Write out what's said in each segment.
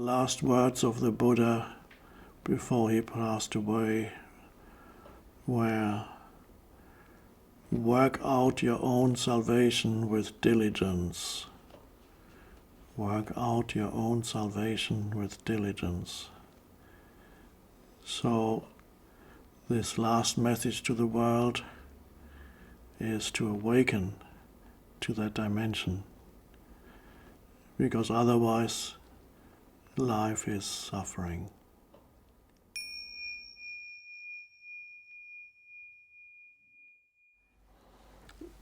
last words of the Buddha before he passed away were, "Work out your own salvation with diligence." Work out your own salvation with diligence. So, this last message to the world is to awaken to that dimension, because otherwise life is suffering.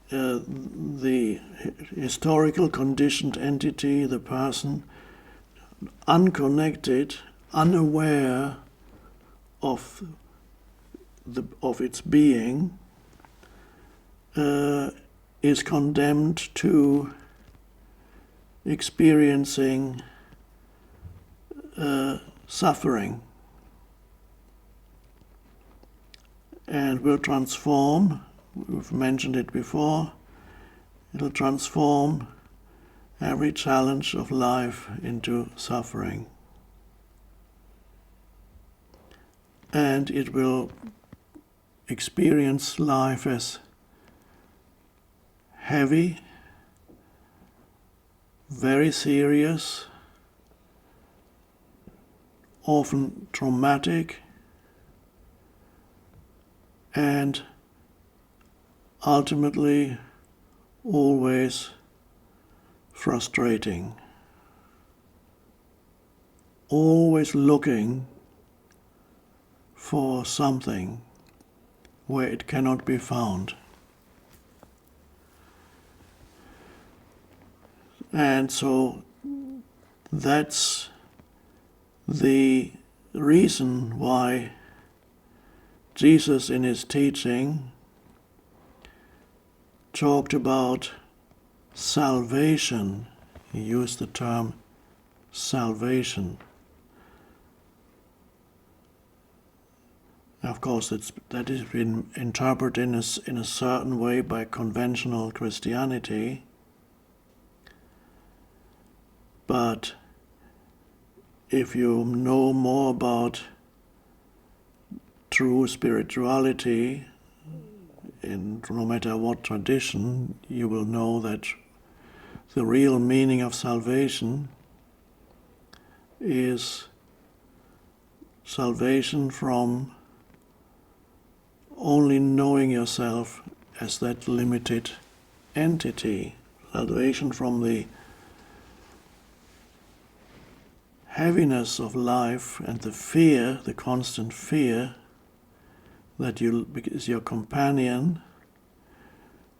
The historical conditioned entity, the person, unconnected, unaware of its being, is condemned to experiencing suffering, and will transform. We've mentioned it before. It'll transform every challenge of life into suffering. And it will experience life as heavy, very serious, often traumatic, and ultimately always frustrating. Always looking for something where it cannot be found. And so that's the reason why Jesus in his teaching talked about salvation. He used the term salvation. Of course, that has been interpreted in a certain way by conventional Christianity, but if you know more about true spirituality, no matter what tradition, you will know that the real meaning of salvation is salvation from only knowing yourself as that limited entity, salvation from the heaviness of life and the fear, the constant fear that is your companion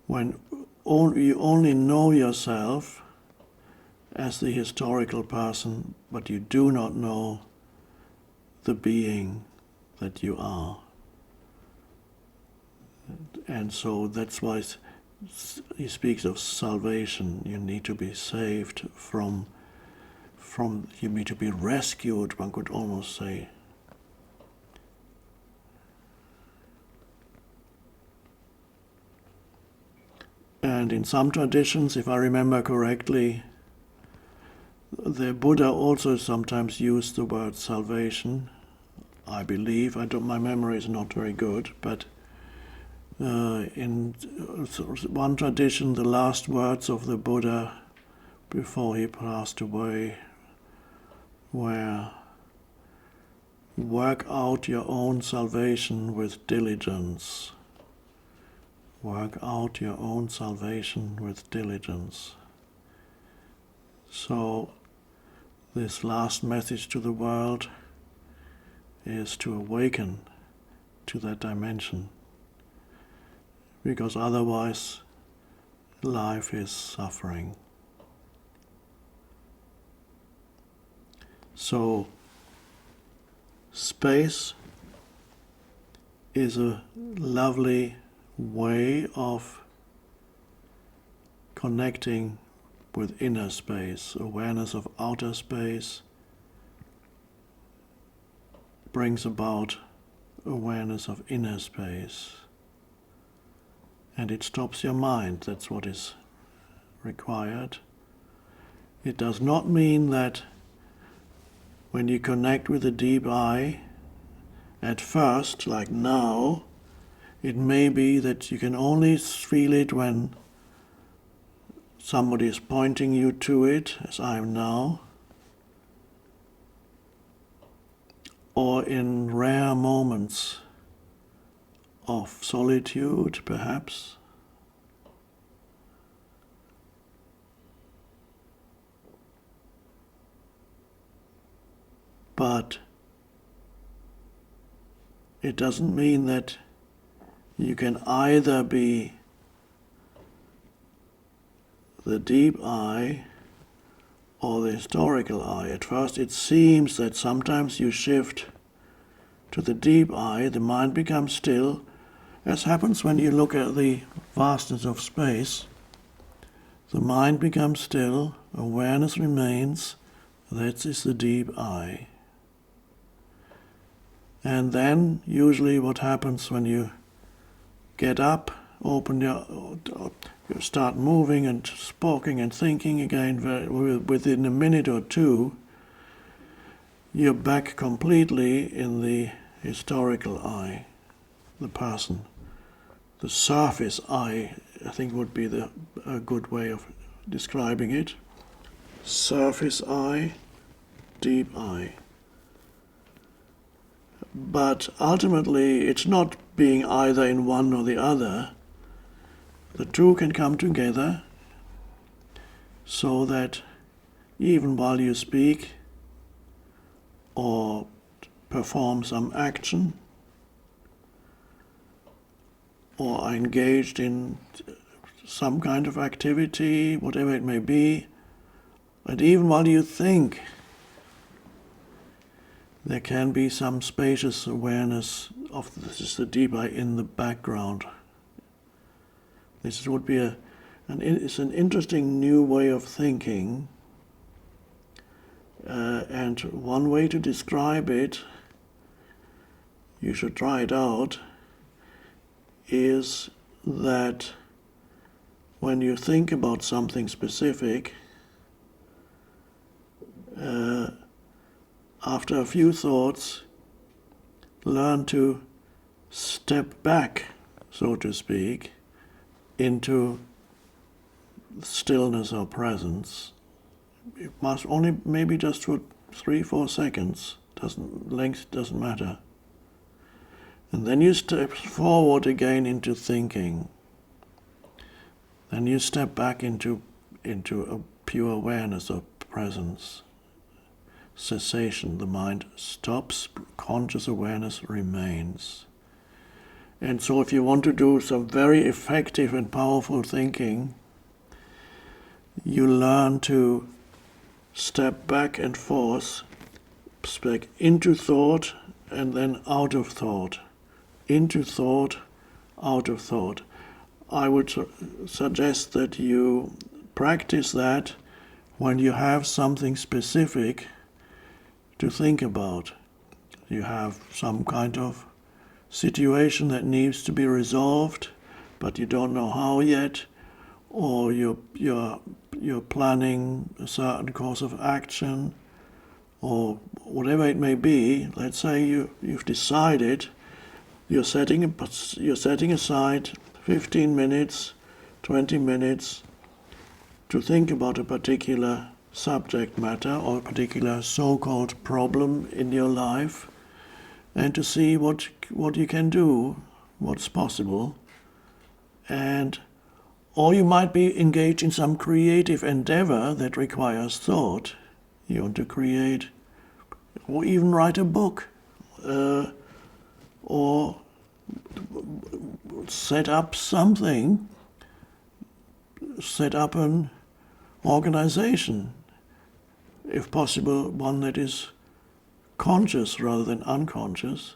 when you only know yourself as the historical person, but you do not know the being that you are. And so that's why he speaks of salvation. You need to be saved from you need to be rescued, one could almost say. And in some traditions, if I remember correctly, the Buddha also sometimes used the word salvation. I believe, my memory is not very good, but in one tradition, the last words of the Buddha before he passed away were, "Work out your own salvation with diligence." Work out your own salvation with diligence. So, this last message to the world is to awaken to that dimension, because otherwise life is suffering. So, space is a lovely way of connecting with inner space. Awareness of outer space brings about awareness of inner space, and it stops your mind. That's what is required. It does not mean that when you connect with the deep I, at first, like now, it may be that you can only feel it when somebody is pointing you to it, as I am now, or in rare moments of solitude, perhaps. But it doesn't mean that you can either be the deep I or the historical I. At first it seems that sometimes you shift to the deep I, the mind becomes still, as happens when you look at the vastness of space. The mind becomes still, awareness remains, that is the deep I. And then usually what happens when you get up, you start moving and speaking and thinking again, within a minute or two, you're back completely in the historical I, the person. The surface I think would be a good way of describing it. Surface I, deep I. But ultimately, it's not being either in one or the other. The two can come together so that even while you speak or perform some action or are engaged in some kind of activity, whatever it may be, and even while you think, there can be some spacious awareness of this is the deep I in the background. This would be it's an interesting new way of thinking, and one way to describe it, you should try it out, is that when you think about something specific, after a few thoughts, learn to step back, so to speak, into stillness or presence. It must only maybe just for 3-4 seconds. Length doesn't matter. And then you step forward again into thinking. Then you step back into a pure awareness of presence. Cessation, the mind stops, conscious awareness remains. And so if you want to do some very effective and powerful thinking, you learn to step back and forth, step into thought and then out of thought, into thought, out of thought. I would suggest that you practice that when you have something specific to think about. You have some kind of situation that needs to be resolved, but you don't know how yet, or you're planning a certain course of action, or whatever it may be. Let's say you've decided you're setting aside 15 minutes, 20 minutes to think about a particular subject matter or a particular so-called problem in your life, and to see what you can do, what's possible. Or you might be engaged in some creative endeavor that requires thought. You want to create, or even write a book, or set up something, set up an organization, if possible one that is conscious rather than unconscious,